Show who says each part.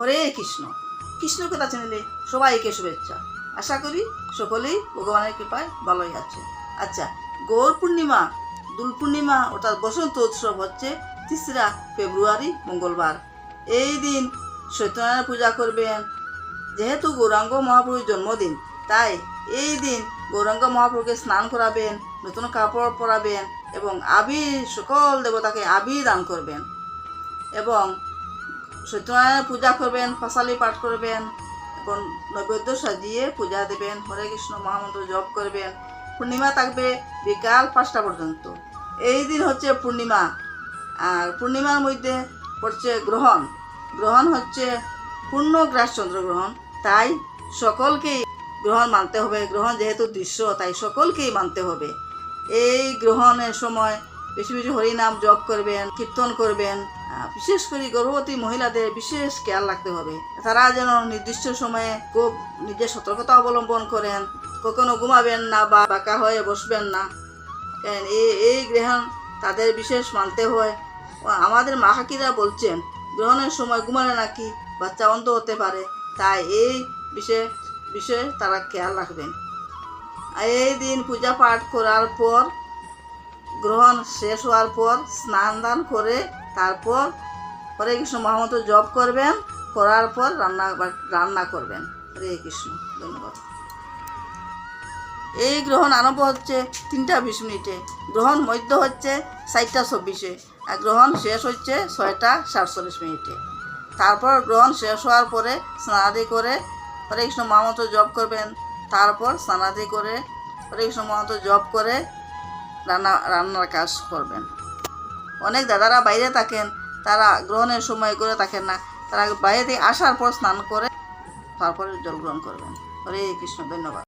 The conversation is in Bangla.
Speaker 1: হরে কৃষ্ণ। কৃষ্ণ কথা চ্যানেলে সবাইকে শুভেচ্ছা। আশা করি সকলেই ভগবানের কৃপায় ভালোই আছে। আচ্ছা, গৌর পূর্ণিমা, দোল পূর্ণিমা অর্থাৎ বসন্ত উৎসব হচ্ছে 3রা ফেব্রুয়ারি মঙ্গলবার। এই দিন সত্যনারায়ণ পূজা করবেন। যেহেতু গৌরাঙ্গ মহাপ্রভুর জন্মদিন, তাই এই দিন গৌরাঙ্গ মহাপ্রভুকে স্নান করাবেন, নতুন কাপড় পরাবেন এবং আবির, সকল দেবতাকে আবির দান করবেন এবং সত্যনারায়ণ পূজা করবেন, পাঁচালি পাঠ করবেন এবং নৈবেদ্য সাজিয়ে পূজা দেবেন। হরে কৃষ্ণ মহামন্ত্র জপ করবেন। পূর্ণিমা থাকবে বিকাল 5টা পর্যন্ত। এই দিন হচ্ছে পূর্ণিমা, আর পূর্ণিমার মধ্যে পড়ছে গ্রহণ। গ্রহণ হচ্ছে পূর্ণগ্রাস চন্দ্রগ্রহণ, তাই সকলকেই গ্রহণ মানতে হবে। গ্রহণ যেহেতু দৃশ্য, তাই সকলকেই মানতে হবে। এই গ্রহণের সময় বেশি বেশি হরিনাম জপ করবেন, কীর্তন করবেন। বিশেষ করে গর্ভবতী মহিলাদের বিশেষ খেয়াল রাখতে হবে। তারা যেন নির্দিষ্ট সময়ে খুব নিজের সতর্কতা অবলম্বন করেন। কখনো ঘুমাবেন না বা বাঁকা হয়ে বসবেন না। এই গ্রহণ তাদের বিশেষ মানতে হয়। আমাদের মা কাকিরা বলছেন গ্রহণের সময় ঘুমালে নাকি বাচ্চা অন্ধ হতে পারে, তাই এই বিষয়ে তারা খেয়াল রাখবেন। এই দিন পূজা পাঠ করার পর, গ্রহণ শেষ হওয়ার পর স্নান দান করে তারপর হরে কৃষ্ণ মহামন্ত্র জপ করবেন। করার পর রান্না করবেন। হরে কৃষ্ণ। ধন্যবাদ। এই গ্রহণ আরম্ভ হচ্ছে 3টা 20 মিনিটে, গ্রহণ মধ্য হচ্ছে 4টা 24-এ, আর গ্রহণ শেষ হচ্ছে 6টা 47 মিনিটে। তারপর গ্রহণ শেষ হওয়ার পরে স্নানাদি করে হরে কৃষ্ণ মহামন্ত্র জপ করবেন। তারপর স্নানাদি করে হরে কৃষ্ণ মহামন্ত্র জপ করে রান্নার কাজ করবেন। অনেক দাদারা বাইরে থাকেন, তারা গ্রহণের সময় করে থাকেন না, তারা বাইরে থেকে আসার পর স্নান করে তারপরে জল গ্রহণ করবেন। হরে কৃষ্ণ। ধন্যবাদ।